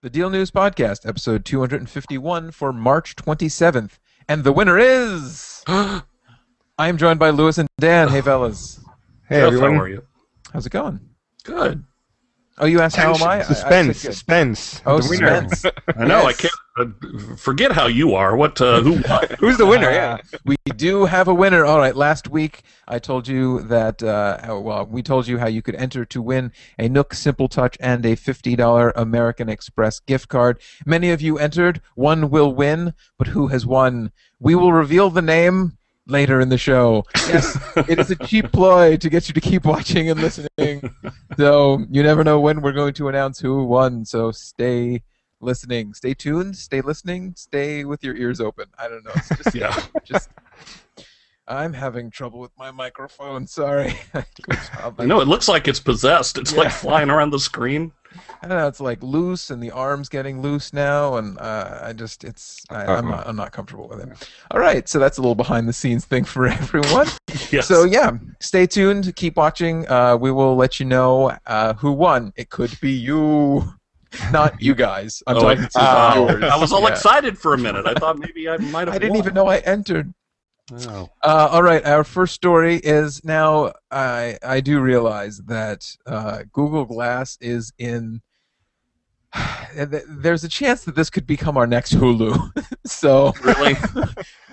The Deal News Podcast, episode 251 for March 27th. And the winner is... I am joined by Lewis and Dan. Hey, fellas. Hey, Jeff, everyone. how are you? How's it going? Good. Oh, you asked how am I? Suspense. I said Suspense. Oh, The winner. suspense. I know. I Yes. can't forget how you are. What? Who won? Who's the winner? Yeah. We do have a winner. All right, last week I told you that, we told you how you could enter to win a NOOK Simple Touch and a $50 American Express gift card. Many of you entered. One will win, but who has won? We will reveal the name later in the show. Yes, it is a cheap ploy to get you to keep watching and listening. So you never know when we're going to announce who won. So stay listening, stay tuned, stay listening, stay with your ears open. I don't know. It's just, Yeah. just. I'm having trouble with my microphone. Sorry. I know. It looks like it's possessed. It's like flying around the screen. I don't know. It's like loose, and the arm's getting loose now, and I'm not comfortable with it. All right, so that's a little behind the scenes thing for everyone. Yes. So yeah, stay tuned. Keep watching. We will let you know who won. It could be you, not you guys. I'm talking to viewers. I was all Yeah. excited for a minute. I thought maybe I might have. I didn't even know I entered. Oh. All right, our first story is now. I do realize that Google Glass is in. There's a chance that this could become our next Hulu. So Really?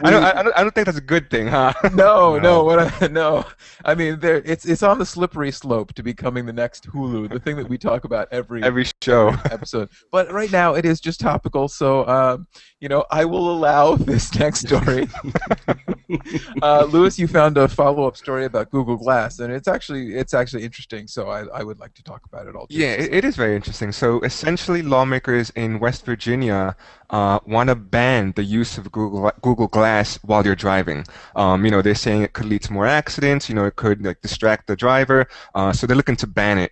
I don't think that's a good thing, huh? no. No. I mean, it's on the slippery slope to becoming the next Hulu, the thing that we talk about every show. episode. But right now, it is just topical. So I will allow this next story. Lewis, you found a follow-up story about Google Glass, and it's actually interesting. So I would like to talk about it all. Yeah, it is very interesting. So essentially, lawmakers in West Virginia want to ban the use of Google Glass while you're driving. They're saying it could lead to more accidents. It could distract the driver. So they're looking to ban it.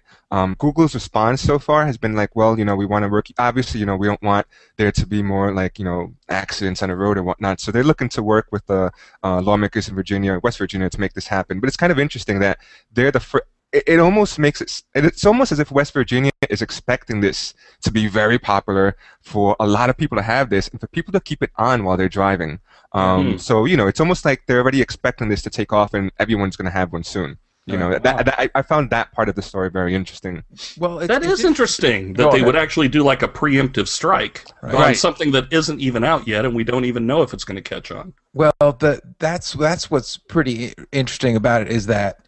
Google's response so far has been like, well, we want to work. Obviously, we don't want there to be more accidents on the road or whatnot. So they're looking to work with the lawmakers in West Virginia, to make this happen. But it's kind of interesting that they're the first. It almost makes it's almost as if West Virginia is expecting this to be very popular, for a lot of people to have this and for people to keep it on while they're driving. So, it's almost like they're already expecting this to take off and everyone's going to have one soon. I found that part of the story very interesting. Well, That is interesting that they would actually do like a preemptive strike on something that isn't even out yet, and we don't even know if it's going to catch on. Well, that's what's pretty interesting about it, is that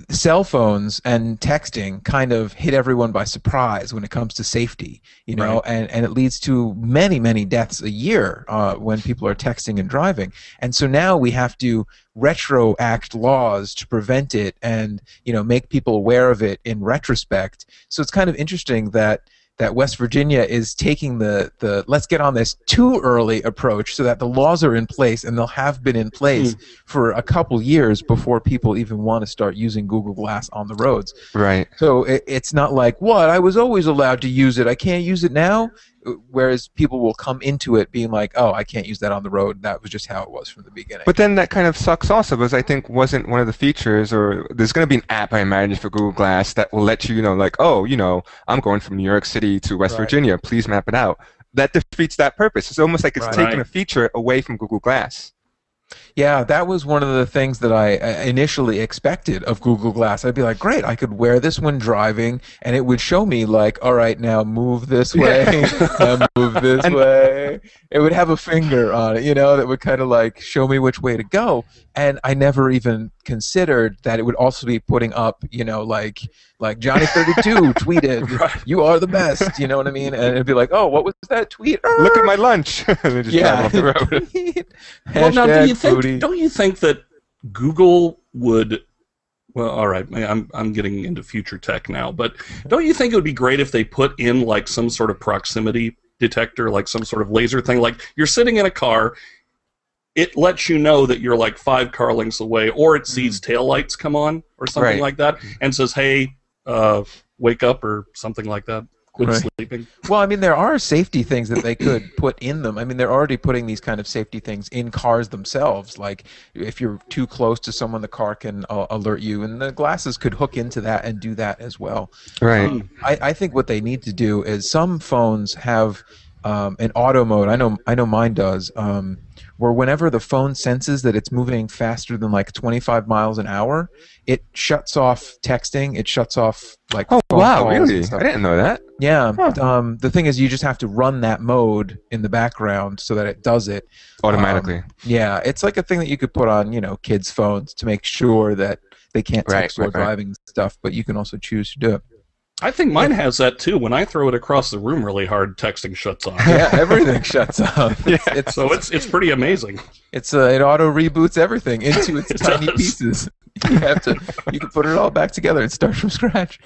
cell phones and texting kind of hit everyone by surprise when it comes to safety, and it leads to many, many deaths a year when people are texting and driving. And so now we have to retroact laws to prevent it and, make people aware of it in retrospect. So it's kind of interesting that West Virginia is taking the let's get on this too early approach, so that the laws are in place, and they'll have been in place for a couple years before people even want to start using Google Glass on the roads. Right. So it's not like, what, I was always allowed to use it, I can't use it now? Whereas people will come into it being like, oh, I can't use that on the road. That was just how it was from the beginning. But then that kind of sucks also, because I think wasn't one of the features, or there's going to be an app, I imagine, for Google Glass that will let you, I'm going from New York City to West Virginia. Please map it out. That defeats that purpose. It's almost like it's taking a feature away from Google Glass. Yeah, that was one of the things that I initially expected of Google Glass. I'd be like, great, I could wear this when driving, and it would show me, like, all right, now move this way, now move this way. It would have a finger on it, that would kind of like show me which way to go. And I never even considered that it would also be putting up, like Johnny32 tweeted, you are the best, you know what I mean? And it'd be like, oh, what was that tweet? Look at my lunch. And then just drive off the road. Well, now, don't you think that Google would? Well, all right, I'm getting into future tech now, but don't you think it would be great if they put in like some sort of proximity detector, like some sort of laser thing? Like you're sitting in a car, it lets you know that you're like 5 car lengths away, or it sees taillights come on or something like that, and says, hey, wake up, or something like that. quit Right. sleeping. Well, I mean, there are safety things that they could put in them. I mean, they're already putting these kind of safety things in cars themselves. Like, if you're too close to someone, the car can alert you, and the glasses could hook into that and do that as well. Right. I think what they need to do is some phones have an auto mode. I know mine does. Where whenever the phone senses that it's moving faster than like 25 miles an hour, it shuts off texting. It shuts off like Oh, phone wow, calls and really? stuff. I didn't know that. Yeah. Huh. The thing is, you just have to run that mode in the background so that it does it Automatically. Yeah, it's like a thing that you could put on, kids' phones to make sure that they can't Right, text while right, right. driving stuff, but you can also choose to do it. I think mine has that too. When I throw it across the room really hard, texting shuts off. Yeah, everything shuts off. So it's pretty amazing. It auto reboots everything into its tiny does. pieces. You can put it all back together and start from scratch.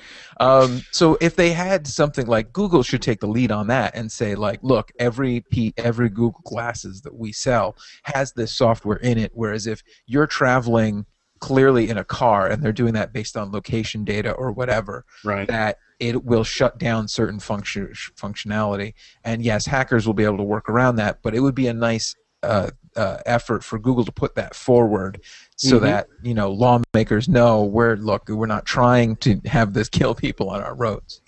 So if they had something like Google should take the lead on that and say like, look, every Google Glasses that we sell has this software in it. Whereas if you're traveling clearly in a car and they're doing that based on location data or whatever, Right. that it will shut down certain functionality. And yes, hackers will be able to work around that, but it would be a nice effort for Google to put that forward so that lawmakers know we're not trying to have this kill people on our roads.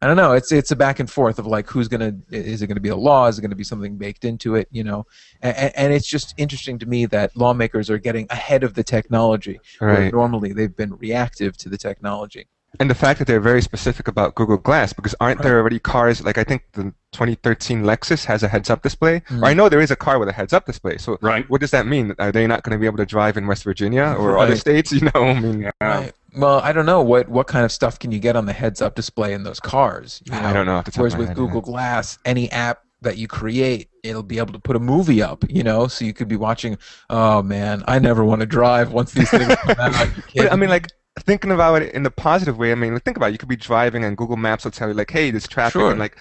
I don't know. It's a back and forth of like is it gonna be a law? Is it gonna be something baked into it? And it's just interesting to me that lawmakers are getting ahead of the technology, where Right. normally they've been reactive to the technology. And the fact that they're very specific about Google Glass, because aren't there already cars, like I think the 2013 Lexus has a heads-up display, or I know there is a car with a heads-up display. So Right. what does that mean? Are they not going to be able to drive in West Virginia or other Right. states? I mean, Right. Well, I don't know what kind of stuff can you get on the heads-up display in those cars. I don't know off the top Whereas of my with head, Google Glass, any app that you create, it'll be able to put a movie up. So you could be watching. Oh man, I never want to drive once these things come out. But I mean, like, thinking about it in the positive way, I mean, think about it. You could be driving and Google Maps will tell you, like, hey, there's traffic, Sure. and, like,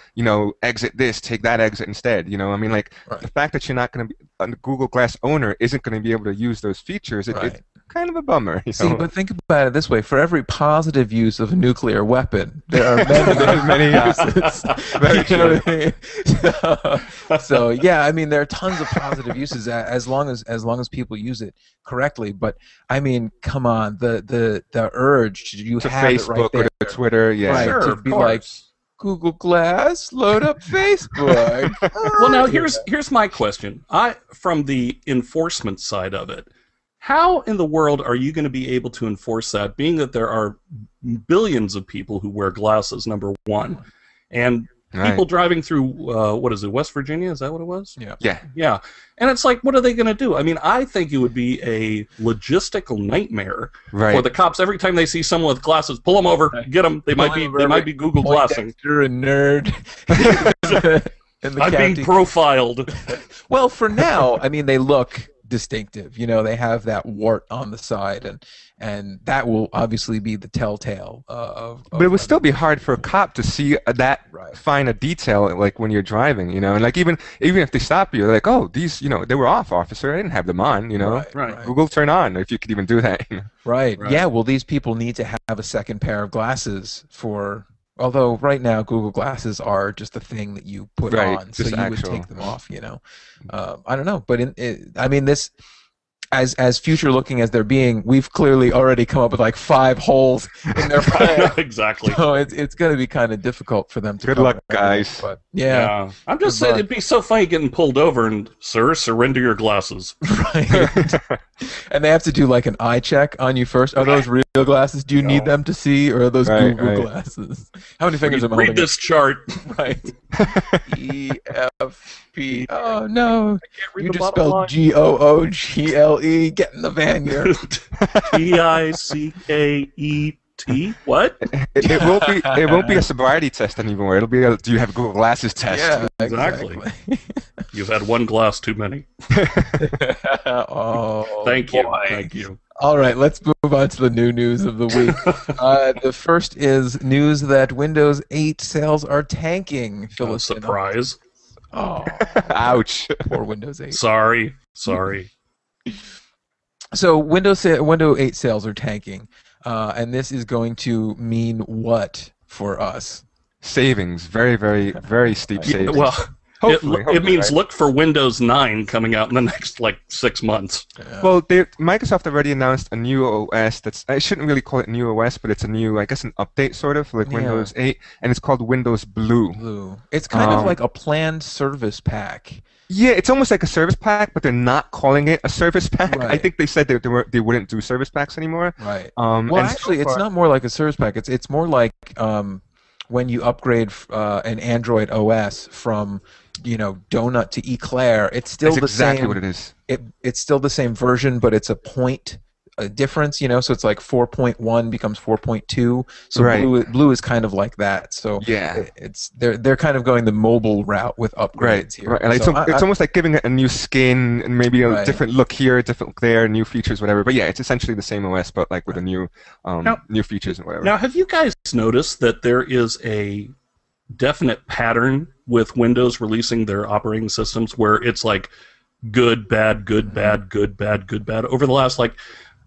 exit this, take that exit instead. I mean, like, Right. the fact that you're not going to be, a Google Glass owner isn't going to be able to use those features, it's Right. kind of a bummer. See, but think about it this way: for every positive use of a nuclear weapon, there are many uses. Very You know what I mean? So yeah, I mean, there are tons of positive uses as long as people use it correctly. But I mean, come on, the urge to to have it Facebook right there, or to Twitter, yeah. Right. Sure, to of be course. like, Google Glass, load up Facebook. Well, now here's my question. From the enforcement side of it, how in the world are you going to be able to enforce that, being that there are billions of people who wear glasses, number one, and people Right. driving through, what is it, West Virginia? Is that what it was? Yeah. Yeah. Yeah. And it's like, what are they going to do? I mean, I think it would be a logistical nightmare Right. for the cops every time they see someone with glasses. Pull them over, get them. They might be Google glassing. You're a nerd. In the I'm county. being profiled. Well, for now, I mean, they look distinctive. They have that wart on the side, and that will obviously be the telltale of But it would still be hard for a cop to see that Right. fine a detail, like when you're driving, and like even if they stop you, they're like, oh, these, they were off, officer. I didn't have them on, Right. Google turn on, if you could even do that. Right. Right. Yeah, well, these people need to have a second pair of glasses although right now Google Glasses are just a thing that you put Right, on, so just you actual. would take them off, I don't know, but I mean, this, as future looking as they're being, we've clearly already come up with like 5 holes in their plan. Exactly. So it's going to be kind of difficult for them to Good cover luck, everything, guys. But yeah. I'm just Good saying luck. it'd be so funny getting pulled over and, sir, surrender your glasses. Right. And they have to do like an eye check on you first. Are those real glasses? Do you need them to see, or are those Right, Google right. glasses? How many fingers am I Read holding? this chart. Right. E F P. Oh no! Read You the just bottom spelled line. GOOGLE. Get in the van here. T-I-C-K-E-T. What? It won't be a sobriety test anymore. It'll be a do you have Google Glasses test. Yeah, Exactly. You've had one glass too many. Oh, Thank you. boy. Thank you. All right, let's move on to the new news of the week. The first is news that Windows 8 sales are tanking. Fill us in on Surprise. Oh, Ouch. poor Windows 8. Sorry. So Windows 8 sales are tanking, and this is going to mean what for us? savings, very, very, very steep savings. Well, Hopefully, it means right? look for Windows 9 coming out in the next like 6 months. Yeah. Well, Microsoft already announced a new OS I shouldn't really call it new OS, but it's a new, I guess, an update sort of, like Windows 8, and it's called Windows Blue. It's kind of like a planned service pack. Yeah, it's almost like a service pack, but they're not calling it a service pack. Right. I think they said they wouldn't do service packs anymore. Right. Well, actually, it's not more like a service pack. It's more like when you upgrade an Android OS from Donut to Eclair. It's still That's the exactly same. what it is. It's still the same version, but it's a difference, so it's like 4.1 becomes 4.2. So right. Blue is kind of like that. So yeah, they're kind of going the mobile route with upgrades here. Right. Like, so it's almost like giving it a new skin and maybe a different look here, different look there, new features, whatever. But yeah, it's essentially the same OS, but like with a new new features and whatever. Now, have you guys noticed that there is a definite pattern with Windows releasing their operating systems where it's like good, bad, good, bad, good, bad, good, bad over the last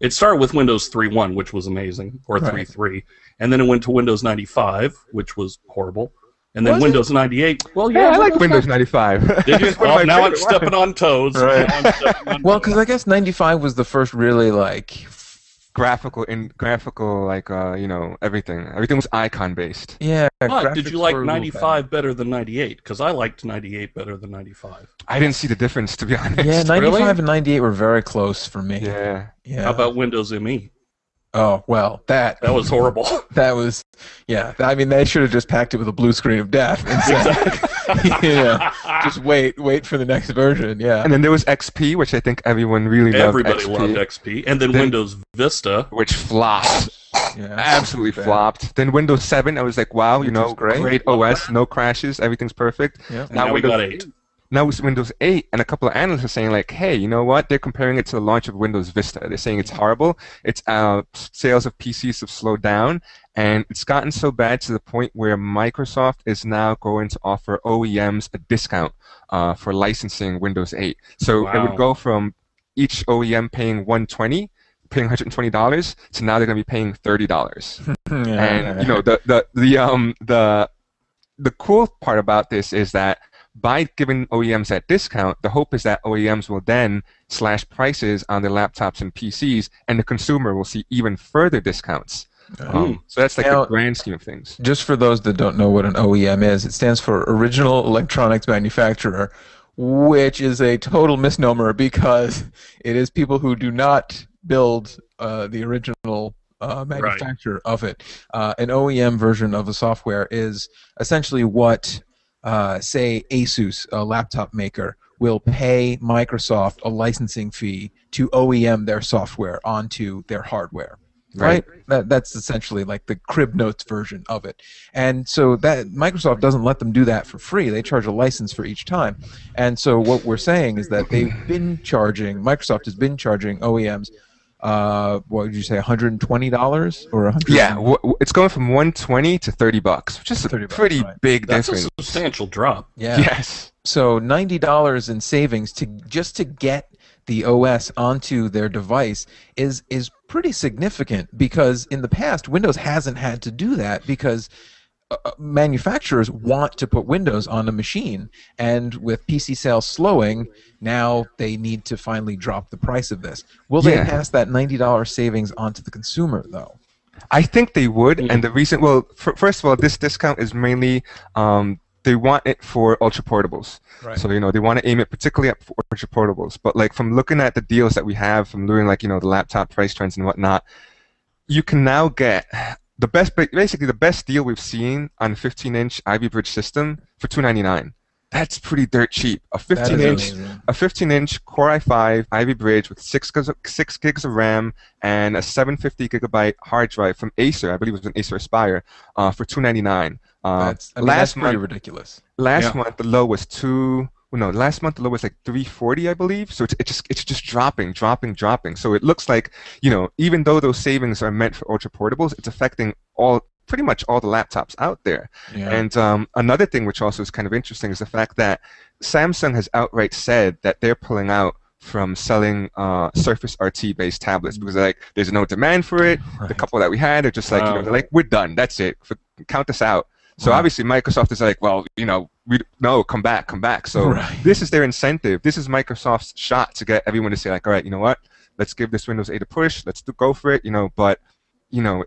it started with Windows 3.1, which was amazing, or 3.3, and then it went to Windows 95, which was horrible, and then Windows 98. Well, yeah, I like Windows 95. Did you? Well, now I'm stepping on toes. Right. Well, because I guess 95 was the first really graphical everything was icon based. Yeah. But did you like 95 better than 98? Because I liked 98 better than 95. I didn't see the difference, to be honest. Yeah, 95 really? and 98 were very close for me. Yeah. How about Windows ME? Oh, well, that was horrible. That was, yeah. I mean, they should have just packed it with a blue screen of death and said, just wait for the next version. Yeah. And then there was XP, which I think everyone really loved. Everybody loved XP, and then Windows Vista, which flopped. Yeah, absolutely flopped. Then Windows 7, I was like, wow, great OS, no crashes, everything's perfect. Yep. Now we got 8. Now it's Windows 8, and a couple of analysts are saying like, hey, you know what? They're comparing it to the launch of Windows Vista. They're saying it's horrible. Its sales of PCs have slowed down, and it's gotten so bad to the point where Microsoft is now going to offer OEMs a discount for licensing Windows 8. So it would go from each OEM paying $120 to now they're going to be paying $30. And the cool part about this is that by giving OEMs that discount, the hope is that OEMs will then slash prices on their laptops and PCs, and the consumer will see even further discounts. So that's like the grand scheme of things. Just for those that don't know what an OEM is, it stands for Original Electronics Manufacturer, which is a total misnomer because it is people who do not build the original manufacturer of it. An OEM version of a software is essentially what say ASUS, a laptop maker, will pay Microsoft a licensing fee to OEM their software onto their hardware. Right? That's essentially like the crib notes version of it. And so that Microsoft doesn't let them do that for free. They charge a license for each time. And so what we're saying is that Microsoft has been charging OEMs what would you say, $120 or $100? Yeah, it's going from $120 to $30, which is a pretty big difference. That's a substantial drop. Yeah. Yes. So $90 in savings just to get the OS onto their device is pretty significant, because in the past Windows hasn't had to do that because manufacturers want to put Windows on a machine, and with PC sales slowing, now they need to finally drop the price of this. Will they pass that $90 savings onto the consumer, though? I think they would, and the reason, first of all, this discount is mainly they want it for ultra portables. Right. So they want to aim it particularly at ultra portables. But like from looking at the deals that we have, from looking the laptop price trends and whatnot, you can now get basically the best deal we've seen on a 15-inch Ivy Bridge system for $299. That's pretty dirt cheap. A 15-inch Core i5 Ivy Bridge with 6 gigs of RAM and a 750 gigabyte hard drive from Acer, I believe it was an Acer Aspire, for $299. That's pretty ridiculous. Last month the low was last month the low was like $340, I believe. So it's just dropping. So it looks like, even though those savings are meant for ultra portables, it's affecting pretty much all the laptops out there. Yeah. And another thing which also is kind of interesting is the fact that Samsung has outright said that they're pulling out from selling Surface RT based tablets because there's no demand for it. Right. The couple that we had are just like, they're like, we're done. That's it. Count us out. So obviously Microsoft is like, well, no, come back. So this is their incentive. This is Microsoft's shot to get everyone to say like, all right, you know what? Let's give this Windows 8 a push. Let's go for it. But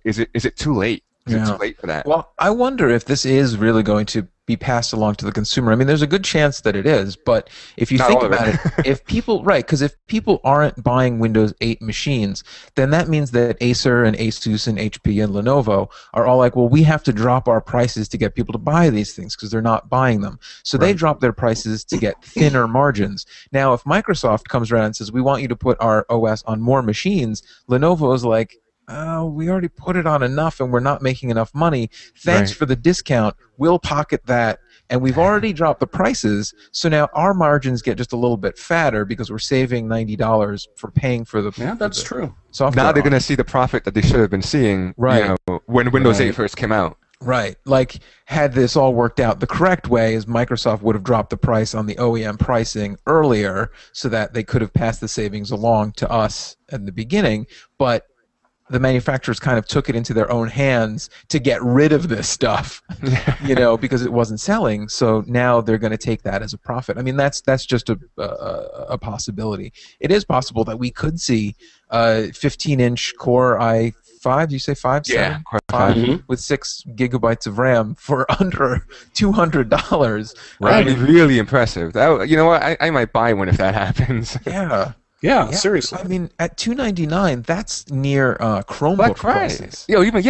is it too late? Is it too late for that? Well, I wonder if this is really going to be passed along to the consumer. I mean, there's a good chance that it is, but if you think about it, if people aren't buying Windows 8 machines, then that means that Acer and Asus and HP and Lenovo are all like, well, we have to drop our prices to get people to buy these things because they're not buying them. So they drop their prices to get thinner margins. Now, if Microsoft comes around and says, we want you to put our OS on more machines, Lenovo is like, oh, we already put it on enough and we're not making enough money. Thanks for the discount. We'll pocket that. And we've already dropped the prices, so now our margins get just a little bit fatter because we're saving $90 for paying for the true. software. Now they're going to see the profit that they should have been seeing when Windows 8 first came out. Right. Like, had this all worked out the correct way, is Microsoft would have dropped the price on the OEM pricing earlier so that they could have passed the savings along to us at the beginning, but the manufacturers kind of took it into their own hands to get rid of this stuff, because it wasn't selling. So now they're going to take that as a profit. I mean, that's just a possibility. It is possible that we could see 15-inch Core i5. Do you say 5? Yeah, 5 with 6 gigabytes of RAM for under $200. That'd be really impressive. You know what? I might buy one if that happens. Yeah, seriously. I mean, at $299, that's near Chromebook prices. Even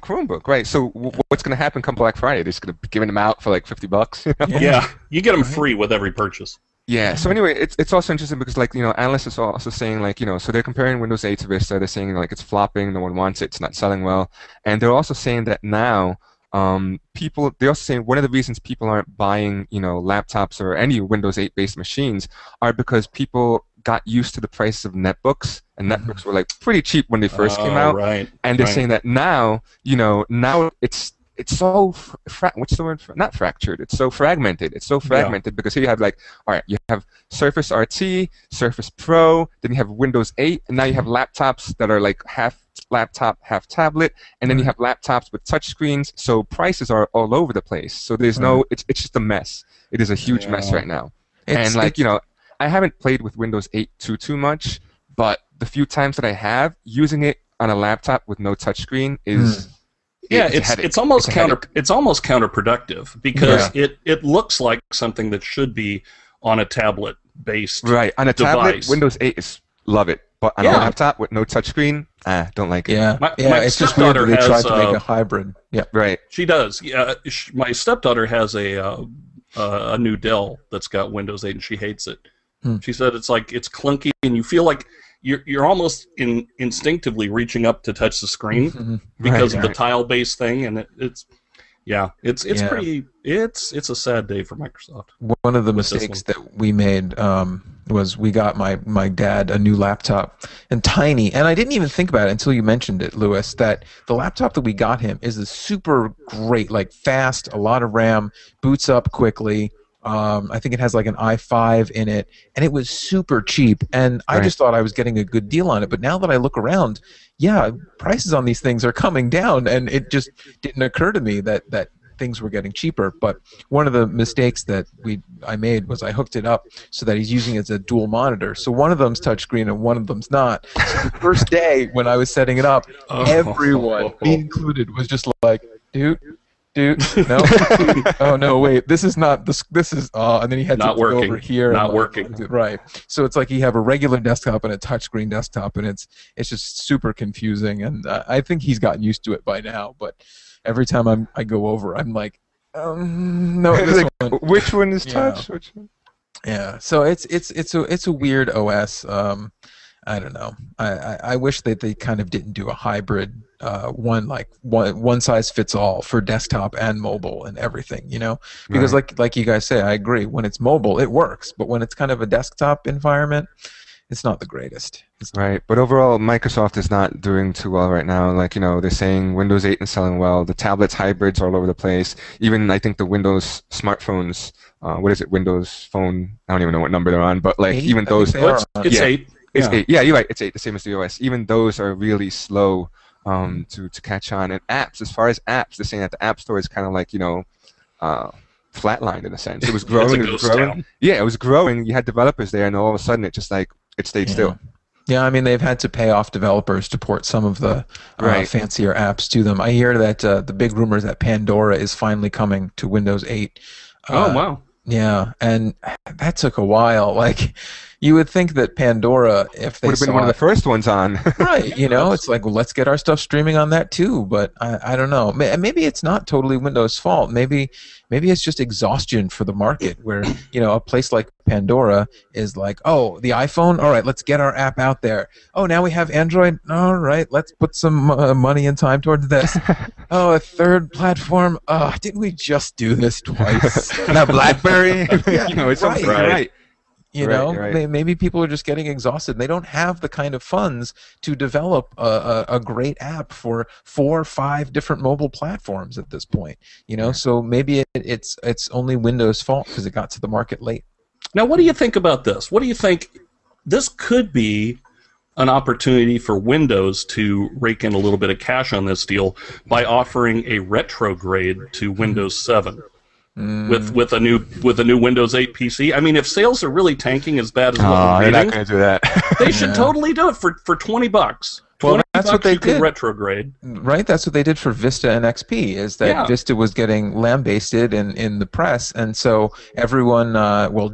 Chromebook, right? So what's going to happen come Black Friday? They're just going to be giving them out for like $50. Yeah, you get them free with every purchase. Yeah. So anyway, it's also interesting because analysts are also saying so they're comparing Windows 8 to Vista. They're saying it's flopping, no one wants it, it's not selling well, and they're also saying that now. They're also saying one of the reasons people aren't buying, laptops or any Windows 8 based machines are because people got used to the prices of netbooks, and netbooks were pretty cheap when they first came out. Right. And they're saying that now, now it's so what's the word? Not fractured. It's so fragmented. It's so fragmented because here you have all right, you have Surface RT, Surface Pro, then you have Windows 8, and now you have laptops that are half laptop, half tablet, and then you have laptops with touch screens. So prices are all over the place. So there's it's just a mess. It is a huge mess right now. I haven't played with Windows 8 too much, but the few times that I have, using it on a laptop with no touchscreen is it's almost counterproductive because it looks like something that should be on a tablet based on a device. Tablet, Windows 8 love it, but on a laptop with no touchscreen, don't like it. My it's just weird that they tried to make a hybrid. Yeah, right. She does. Yeah, my stepdaughter has a new Dell that's got Windows 8 and she hates it. She said it's clunky and you feel like you're almost instinctively reaching up to touch the screen because of the tile-based thing, and it's pretty. It's a sad day for Microsoft. One of the mistakes that we made was we got my dad a new laptop, and tiny, and I didn't even think about it until you mentioned it, Louis, that the laptop that we got him is a super great, fast, a lot of RAM, boots up quickly. I think it has an i5 in it, and it was super cheap, and I just thought I was getting a good deal on it. But now that I look around, prices on these things are coming down, and it just didn't occur to me that things were getting cheaper. But one of the mistakes that I made was I hooked it up so that he's using it as a dual monitor. So one of them's touchscreen and one of them's not. So the first day when I was setting it up, everyone, me included, was just like, dude, no. Oh no, wait. This is not. This is. And then he had not to working. go over here. Not working. Right. So it's you have a regular desktop and a touchscreen desktop, and it's just super confusing. And I think he's gotten used to it by now. But every time I go over, I'm like, no, this one. Which one is touch? Which one? Yeah. So it's a weird OS. I don't know. I wish that they kind of didn't do a hybrid one size fits all for desktop and mobile and everything, because like you guys say, I agree. When it's mobile, it works, but when it's kind of a desktop environment, it's not the greatest. Right, but overall, Microsoft is not doing too well right now. They're saying Windows 8 is selling well. The tablets, hybrids are all over the place. Even I think the Windows smartphones. What is it? Windows Phone. I don't even know what number they're on, but even those. It's 8. It's 8. Yeah, you're right. It's 8, the same as the OS. Even those are really slow to catch on. And apps, as far as apps, they're saying that the App Store is kind of like, flatlined in a sense. It was growing. It's a ghost town. Yeah, it was growing. You had developers there, and all of a sudden, it stayed still. Yeah, I mean, they've had to pay off developers to port some of the fancier apps to them. I hear that the big rumor is that Pandora is finally coming to Windows 8. Oh, wow. Yeah, and that took a while. Like, you would think that Pandora, if they would have been one of the first ones on. Right, it's like, well, let's get our stuff streaming on that too. But I don't know. Maybe it's not totally Windows' fault. Maybe it's just exhaustion for the market, where a place like Pandora is like, oh, the iPhone, all right, let's get our app out there. Oh, now we have Android, all right, let's put some money and time towards this. Oh, a third platform. Didn't we just do this twice? Now BlackBerry. It's right. Maybe people are just getting exhausted. They don't have the kind of funds to develop a great app for 4 or 5 different mobile platforms at this point. So maybe it's only Windows' fault because it got to the market late. Now, what do you think about this? What do you think? This could be an opportunity for Windows to rake in a little bit of cash on this deal by offering a retrograde to Windows 7. With a new Windows 8 PC. I mean, if sales are really tanking as bad as what we're reading, they're not going to do that. They should totally do it for $20. Well, that's what they did. Retrograde, right? That's what they did for Vista and XP. Is that Vista was getting lambasted in the press, and so everyone,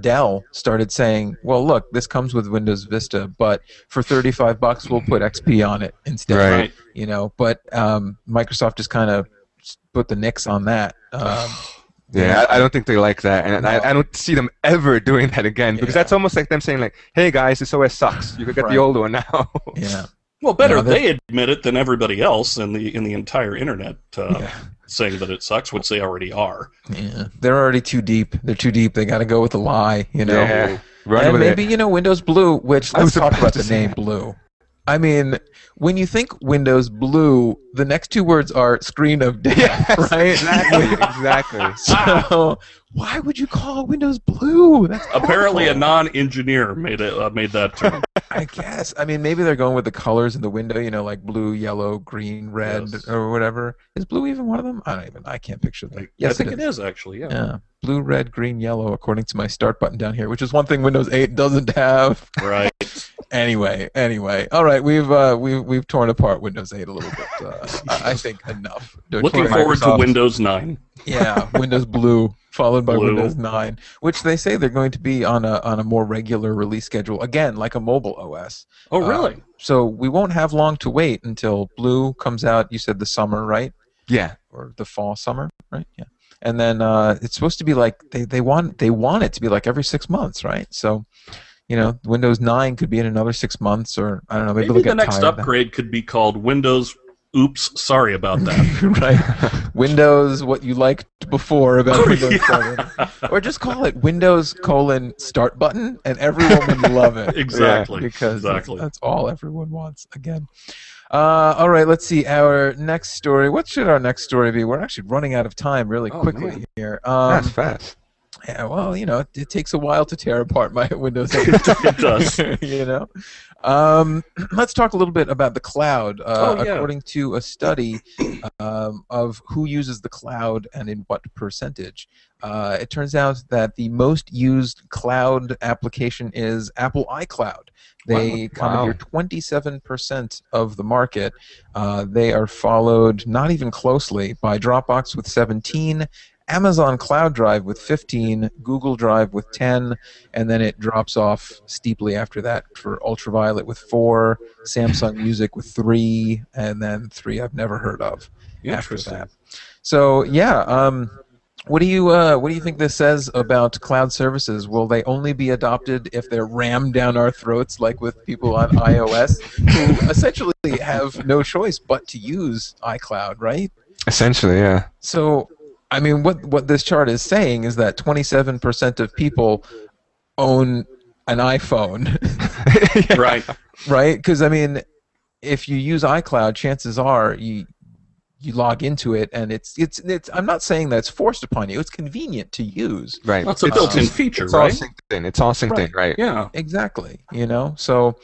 Dell started saying, "Well, look, this comes with Windows Vista, but for $35, we'll put XP on it instead." Right. But Microsoft just kind of put the nix on that. Yeah, I don't think they like that, and I don't see them ever doing that again, because that's almost like them saying, like, "Hey guys, this OS sucks. You could get the old one now." Yeah. Well, better they admit it than everybody else in the entire internet saying that it sucks, which they already are. Yeah, they're already too deep. They're too deep. They got to go with the lie, Yeah. And maybe Windows Blue, which let's talk about the name Blue. I mean, when you think Windows Blue, the next 2 words are screen of death, right? Exactly. So why would you call it Windows Blue? That's apparently awful. a non-engineer made that term. I guess. I mean, maybe they're going with the colors in the window, like blue, yellow, green, red, or whatever. Is blue even one of them? I can't picture them. Yes, I think it is actually. Yeah. Blue, red, green, yellow, according to my start button down here, which is one thing Windows 8 doesn't have. Right. Anyway. All right, we've torn apart Windows 8 a little bit. I think enough. Looking forward to Windows 9. Yeah, Windows Blue, followed by Windows 9, which they say they're going to be on a more regular release schedule, again, like a mobile OS. Oh, really? So we won't have long to wait until Blue comes out. You said the summer, right? Yeah. Or the fall, summer, right? Yeah. And then it's supposed to be like they want it to be like every 6 months, right? So, Windows 9 could be in another 6 months, or I don't know. Maybe the next upgrade could be called Windows. Oops, sorry about that. Right. Windows, what you liked before about Windows 7. Or just call it Windows : start button, and everyone would love it. Exactly. Because that's all everyone wants, again. All right, let's see. Our next story. What should our next story be? We're actually running out of time really quickly here. That's fast. Yeah, well, it takes a while to tear apart my Windows 8. It does. Let's talk a little bit about the cloud. Yeah. According to a study of who uses the cloud and in what percentage, it turns out that the most used cloud application is Apple iCloud. They commandeer 27% of the market. They are followed not even closely by Dropbox with 17%, Amazon Cloud Drive with 15%, Google Drive with 10%, and then it drops off steeply after that for Ultraviolet with 4%, Samsung Music with 3%, and then 3 I've never heard of after that. So what do you think this says about cloud services? Will they only be adopted if they're rammed down our throats, like with people on iOS, who essentially have no choice but to use iCloud, right? Essentially, yeah. So, I mean, what this chart is saying is that 27% of people own an iPhone. Right. Right? Because, I mean, if you use iCloud, chances are you log into it, and it's. I'm not saying that it's forced upon you. It's convenient to use. Right. That's a built-in feature, it's right? All synced in. It's all synced in, right? Yeah. Exactly. So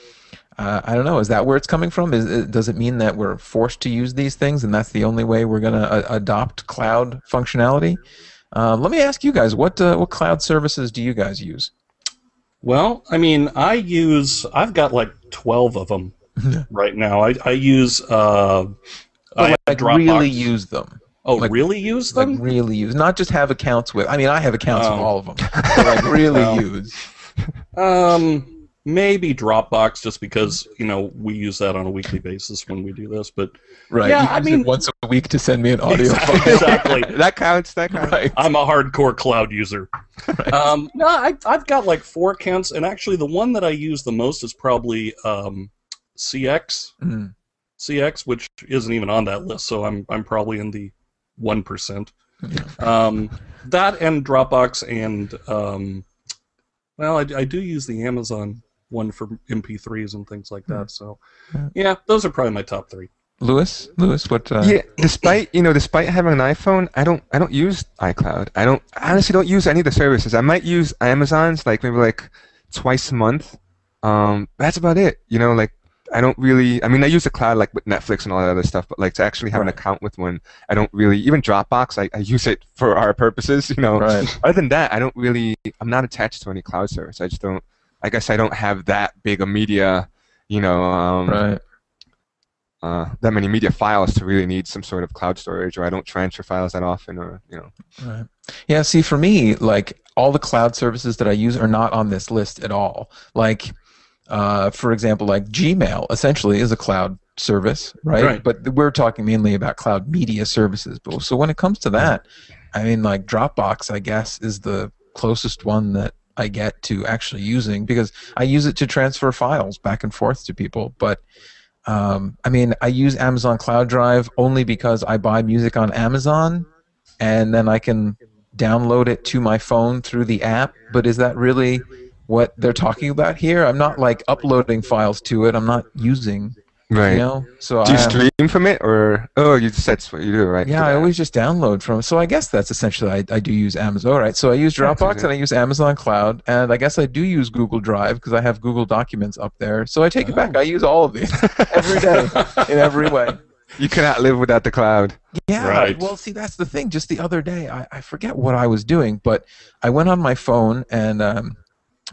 I don't know. Is that where it's coming from? Does it mean that we're forced to use these things, and that's the only way we're going to adopt cloud functionality? Let me ask you guys, what cloud services do you guys use? Well, I mean, I've got like 12 of them right now. I use I have like Dropbox. really use them. Oh, like, really use them? Like really use, not just have accounts with. I mean, I have accounts with all of them, but like really use. Maybe Dropbox, just because we use that on a weekly basis when we do this. But right, yeah, I mean, once a week to send me an audio file. Exactly. That counts. That counts. Right. I'm a hardcore cloud user. Right. No, I've got like 4 accounts, and actually the one that I use the most is probably CX. Mm. CX, which isn't even on that list, so I'm probably in the 1%. Yeah. That and Dropbox, and well, I do use the Amazon one for MP3s and things like that. So yeah, those are probably my top 3. Lewis, what? Yeah, despite having an iPhone, I don't use iCloud. I honestly don't use any of the services. I might use Amazon's maybe twice a month. That's about it. I don't really. I mean, I use the cloud with Netflix and all that other stuff, but to actually have an account with one, I don't really. Even Dropbox, I use it for our purposes. Right. Other than that, I don't really. I'm not attached to any cloud service. I just don't. I guess I don't have that big a media. Right. That many media files to really need some sort of cloud storage, or I don't transfer files that often, or Right. Yeah. See, for me, all the cloud services that I use are not on this list at all. For example, Gmail essentially is a cloud service, right? But we're talking mainly about cloud media services. But so when it comes to that, I mean, Dropbox, I guess, is the closest one that I get to actually using, because I use it to transfer files back and forth to people. But I mean, I use Amazon Cloud Drive only because I buy music on Amazon, and then I can download it to my phone through the app. But is that really what they're talking about here? I'm not uploading files to it. I'm not using, right. So do you stream from it, or you just that's what you do, right? Yeah, I always just download from. So I guess that's essentially I do use Amazon, right? So I use Dropbox and I use Amazon Cloud, and I guess I do use Google Drive because I have Google Documents up there. So I take it back. I use all of these every day in every way. You cannot live without the cloud. Yeah, right. Well, see, that's the thing. Just the other day, I forget what I was doing, but I went on my phone and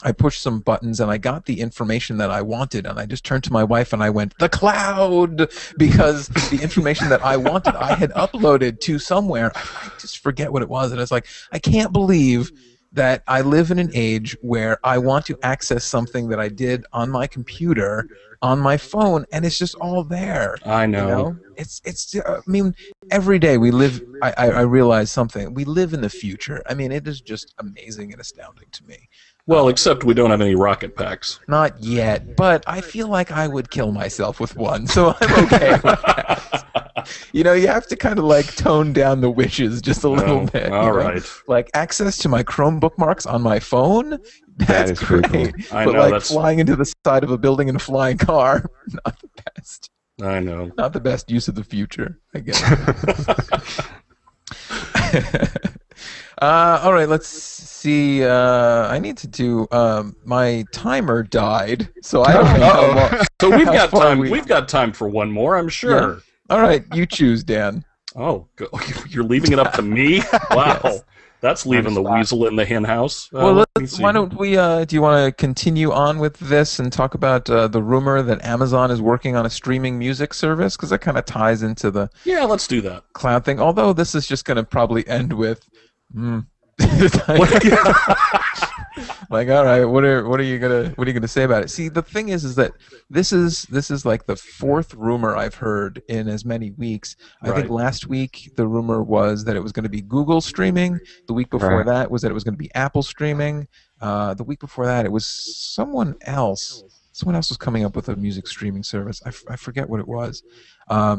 I pushed some buttons and I got the information that I wanted, and I just turned to my wife and I went, "The cloud," because the information that I wanted I had uploaded to somewhere. I just forget what it was, and it's like, I can't believe that I live in an age where I want to access something that I did on my computer on my phone, and it's just all there. I know. It's I mean, every day we live. I realize something. We live in the future. I mean, it is just amazing and astounding to me. Well, except we don't have any rocket packs. Not yet, but I feel like I would kill myself with one, so I'm okay with that. You have to kind of tone down the wishes just a little bit. All right. Access to my Chrome bookmarks on my phone, that's great. Cool. I but know, flying into the side of a building in a flying car, not the best. I know. Not the best use of the future, I guess. All right, let's see. I need to do. My timer died, so I don't know how long. So we've got time. We've got time for one more, I'm sure. Yeah. All right, you choose, Dan. Oh, you're leaving it up to me? Wow, Yes. That's leaving the weasel in the hen house. Well, why don't we? Do you want to continue on with this and talk about the rumor that Amazon is working on a streaming music service? Because that kind of ties into the let's do that. cloud thing. Although this is just going to probably end with. All right, what are you gonna say about it? See, the thing is that this is the 4th rumor I've heard in as many weeks. I think last week the rumor was that it was going to be Google streaming. The week before that was that it was going to be Apple streaming. The week before that it was someone else. Someone else was coming up with a music streaming service. I forget what it was.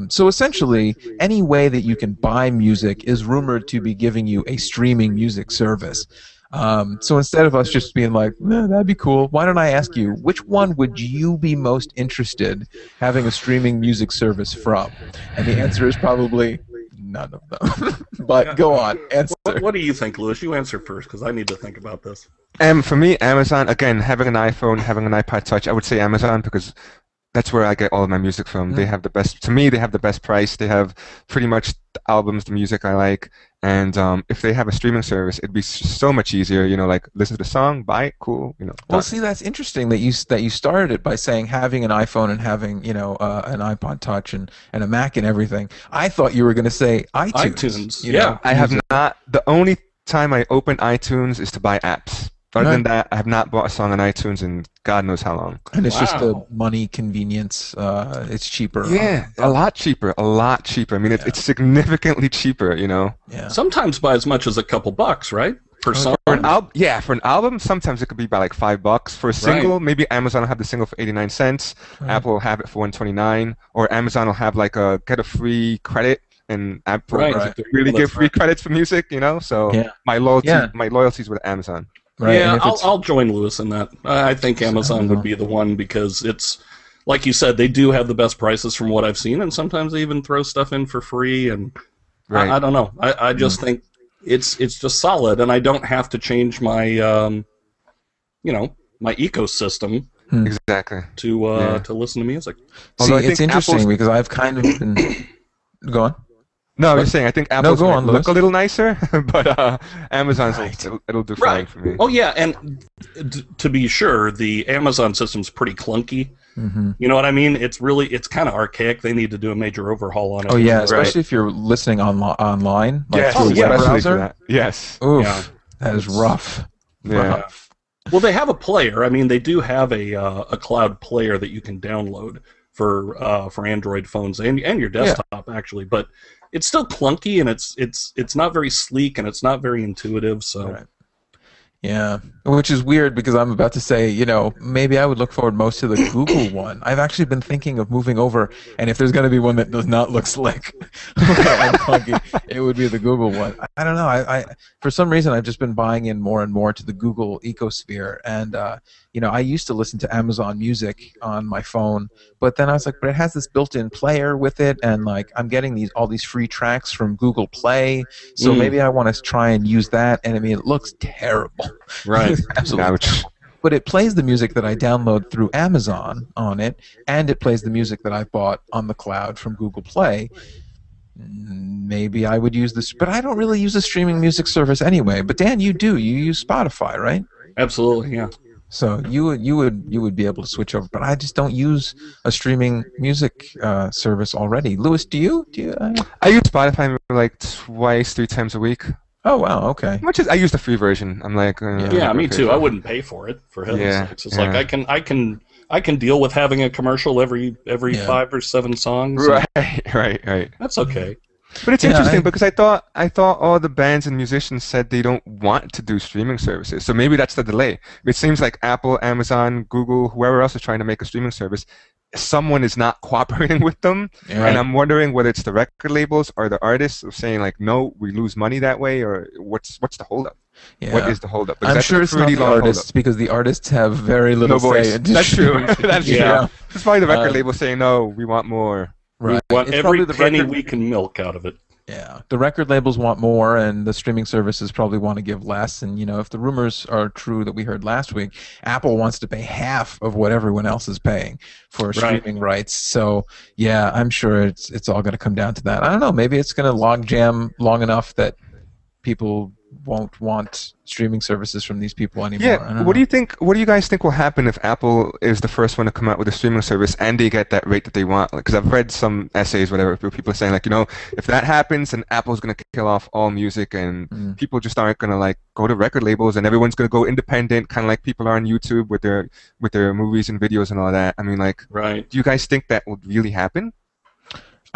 So essentially, any way that you can buy music is rumored to be giving you a streaming music service. So instead of us just being like, that'd be cool, why don't I ask you, which one would you be most interested having a streaming music service from? And the answer is probably none of them. But go on, answer. What do you think, Lewis? You answer first, because I need to think about this. For me, Amazon, again, having an iPhone, having an iPod Touch, I would say Amazon, because That's where I get all of my music from. They have the best, to me, they have the best price. They have pretty much the albums, the music I like. And if they have a streaming service, it'd be so much easier, you know, like listen to the song, buy it, cool, you know. Well, see, that's interesting that you started it by saying having an iPhone and having, you know, an iPod Touch and a Mac and everything. I thought you were going to say iTunes. Yeah. I have not. The only time I open iTunes is to buy apps. Other than that, I have not bought a song on iTunes in God knows how long. And it's just the money convenience. It's cheaper. Yeah, a lot cheaper. A lot cheaper. I mean, it's significantly cheaper, you know? Yeah. Sometimes by as much as a couple bucks, right? Per song. For an album, sometimes it could be by like $5. For a single, maybe Amazon will have the single for 89 cents. Apple will have it for 129, or Amazon will have like get a free credit. And Apple really give free credits for music, you know? So my loyalty's with Amazon. Right. Yeah, I'll join Lewis in that. I think Amazon would be the one because it's, like you said, they do have the best prices from what I've seen, and sometimes they even throw stuff in for free. And I don't know. I just think it's just solid, and I don't have to change my my ecosystem exactly to listen to music. See, it's interesting because I've kind of been go on. No, I was saying I think Apple's look a little nicer, but Amazon's it'll do fine for me. Oh yeah, and to be sure, the Amazon system's pretty clunky. You know what I mean? It's kind of archaic. They need to do a major overhaul on it. Oh yeah, especially if you're listening online, like yes, through a web browser. Yes. Oof, that is rough. Yeah. Rough. Well, they have a player. I mean, they do have a cloud player that you can download for Android phones and your desktop actually, but it's still clunky and it's not very sleek and it's not very intuitive. So, yeah, which is weird because I'm about to say, you know, maybe I would look forward most to the Google one. I've actually been thinking of moving over, and if there's going to be one that does not look slick and clunky, it would be the Google one. I don't know. I for some reason I've just been buying in more and more to the Google ecosphere, and you know, I used to listen to Amazon Music on my phone, but then I was like, but it has this built-in player with it, and like I'm getting all these free tracks from Google Play, so maybe I want to try and use that. And I mean, it looks terrible. Right. Absolutely terrible. But it plays the music that I download through Amazon on it, and it plays the music that I bought on the cloud from Google Play. Maybe I would use this, but I don't really use a streaming music service anyway. But Dan, you do. You use Spotify, right? Absolutely, yeah. So you would be able to switch over, but I just don't use a streaming music service already. Lewis, do you? I use Spotify like twice, 3 times a week. Oh wow, okay. I use the free version. I'm like, me too. I wouldn't pay for it for heaven's sakes. It's like I can deal with having a commercial every 5 or 7 songs. Right. That's okay. But it's interesting because I thought all the bands and musicians said they don't want to do streaming services. So maybe that's the delay. It seems like Apple, Amazon, Google, whoever else is trying to make a streaming service, someone is not cooperating with them. Yeah. And I'm wondering whether it's the record labels or the artists saying like, no, we lose money that way, or what's the holdup? Yeah. What is the holdup? I'm sure it's not the artists because the artists have very little say. That's true. That's true. It's probably the record label saying, no, we want more. Right. We want every penny we can milk out of it. Yeah, the record labels want more, and the streaming services probably want to give less. And you know, if the rumors are true that we heard last week, Apple wants to pay half of what everyone else is paying for streaming rights. So yeah, I'm sure it's all going to come down to that. I don't know. Maybe it's going to log jam long enough that people won't want streaming services from these people anymore. Yeah. What do you think? What do you guys think will happen if Apple is the first one to come out with a streaming service and they get that rate that they want? Because I've read some essays, whatever, where people are saying like, you know, if that happens, then Apple's going to kill off all music, and people just aren't going to like go to record labels, and everyone's going to go independent, kind of like people are on YouTube with their movies and videos and all that. I mean, like, do you guys think that will really happen?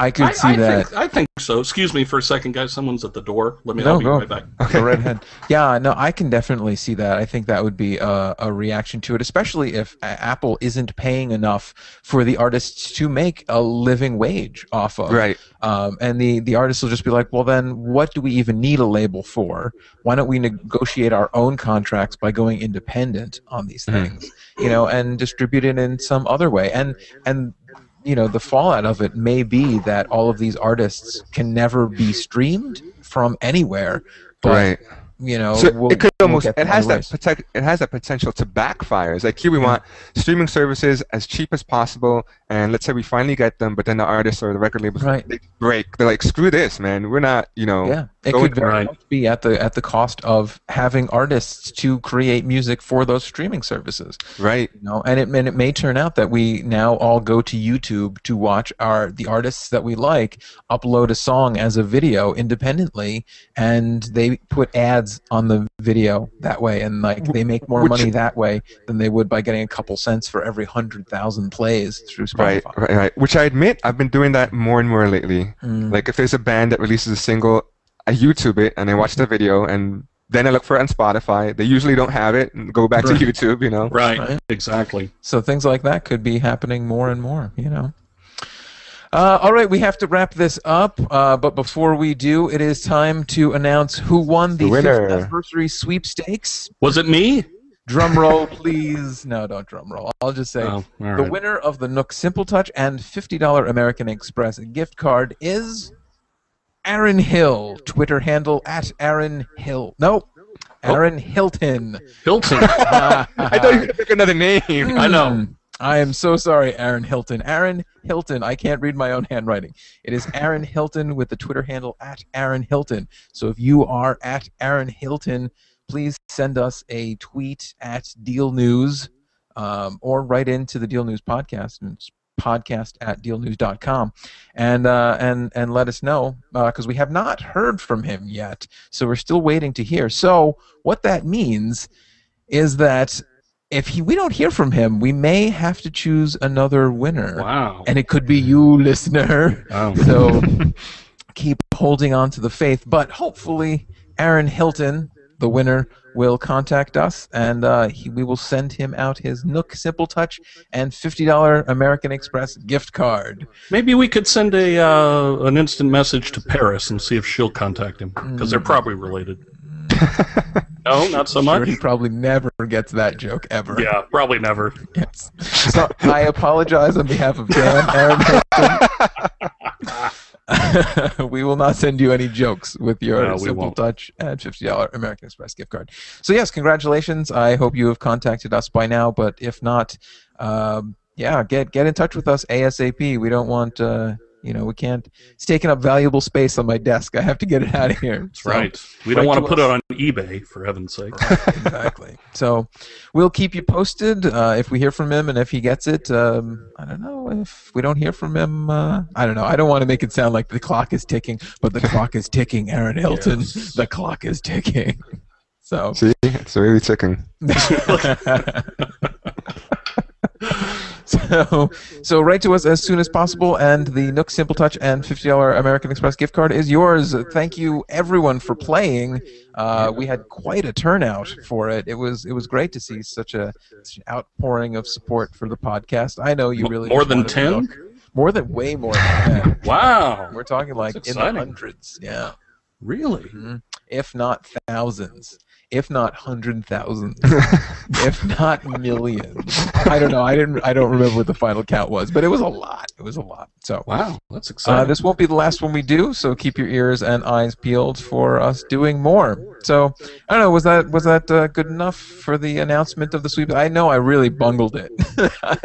I could see that. I think so. Excuse me for a second, guys. Someone's at the door. I'll be right back. Okay. Go right ahead. Yeah, no, I can definitely see that. I think that would be a reaction to it, especially if Apple isn't paying enough for the artists to make a living wage off of. Right. And the artists will just be like, well, then what do we even need a label for? Why don't we negotiate our own contracts by going independent on these things, you know, and distribute it in some other way? And you know, the fallout of it may be that all of these artists can never be streamed from anywhere. But So it could almost get it has them it has that potential to backfire. It's like here we want streaming services as cheap as possible, and let's say we finally get them, but then the artists or the record labels they break. They're like, screw this, man. We're not, it could very much be at the cost of having artists to create music for those streaming services. Right. And it may turn out that we now all go to YouTube to watch the artists that we like upload a song as a video independently, and they put ads on the video that way, and they make more money that way than they would by getting a couple cents for every 100,000 plays through Spotify. Right. Which I admit I've been doing that more and more lately. Like if there's a band that releases a single, I YouTube it and I watch the video, and then I look for it on Spotify. They usually don't have it, and go back to YouTube. Right. Exactly. So things like that could be happening more and more. All right, we have to wrap this up, but before we do, it is time to announce who won the 5th anniversary sweepstakes. Was it me? Drum roll, please. No, don't drum roll. I'll just say the winner of the NOOK Simple Touch and $50 American Express gift card is Aaron Hill. Twitter handle @AaronHill. No, Aaron Hilton. Hilton. I thought you were going to pick another name. I know. I am so sorry, Aaron Hilton. Aaron Hilton. I can't read my own handwriting. It is Aaron Hilton with the Twitter handle @AaronHilton. So if you are @Aaron Hilton, please send us a tweet @DealNews or write into the Deal News podcast. And it's podcast@dealnews.com and let us know, because we have not heard from him yet. So we're still waiting to hear. So what that means is that if we don't hear from him, we may have to choose another winner. Wow. And it could be you, listener. Oh. So keep holding on to the faith. But hopefully Aaron Hilton, the winner, will contact us, and we will send him out his NOOK Simple Touch and $50 American Express gift card. Maybe we could send an instant message to Paris and see if she'll contact him, because they're probably related. No, not so much. Sure, he probably never gets that joke ever. Yeah, probably never. Yes. So I apologize on behalf of Dan, Aaron Hilton. We will not send you any jokes with your Simple Touch and $50 American Express gift card. So yes, congratulations. I hope you have contacted us by now, but if not, get in touch with us ASAP. We don't want we can't. It's taking up valuable space on my desk. I have to get it out of here. That's right. We don't want to put it on eBay, for heaven's sake. Right, exactly. So we'll keep you posted if we hear from him, and if he gets it. I don't know. If we don't hear from him, I don't know. I don't want to make it sound like the clock is ticking, but the clock is ticking, Aaron Hilton. Yes. The clock is ticking. So see, it's really ticking. So write to us as soon as possible, and the NOOK Simple Touch and $50 American Express gift card is yours. Thank you, everyone, for playing. We had quite a turnout for it. It was great to see such an outpouring of support for the podcast. I know you really more than 10. Way more than 10. Wow, we're talking like in the hundreds. Yeah, really, if not thousands. If not 100,000, if not millions. I don't know. I don't remember what the final count was, but it was a lot. It was a lot. So wow, that's exciting. This won't be the last one we do, so keep your ears and eyes peeled for us doing more. So I don't know. Was that good enough for the announcement of the sweep? I know I really bungled it.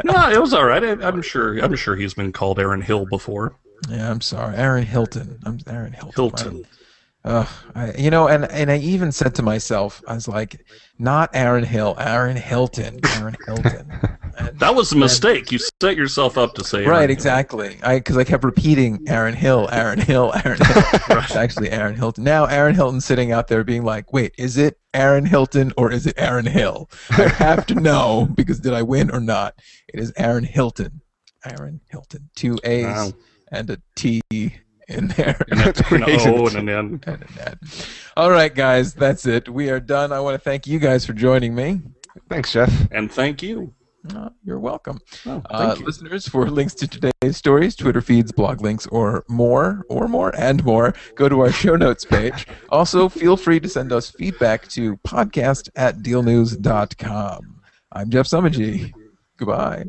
No, it was all right. I'm sure he's been called Aaron Hill before. Yeah, I'm sorry, Aaron Hilton. I'm Aaron Hilton. Hilton. And I even said to myself, I was like, not Aaron Hill, Aaron Hilton, Aaron Hilton. That was a mistake. You set yourself up to say Aaron right, Hill. Exactly. Because I kept repeating Aaron Hill, Aaron Hill, Aaron Hill. It's actually Aaron Hilton. Now Aaron Hilton's sitting out there being like, wait, is it Aaron Hilton or is it Aaron Hill? I have to know, because did I win or not? It is Aaron Hilton. Aaron Hilton. 2 A's and a T in there. And an O and an N. And an N. All right, guys, that's it. We are done. I want to thank you guys for joining me. Thanks, Jeff. And thank you. You're welcome. Thank you. Listeners, for links to today's stories, Twitter feeds, blog links, or more, go to our show notes page. Also, feel free to send us feedback to podcast@dealnews.com. I'm Jeff Somogyi. Goodbye.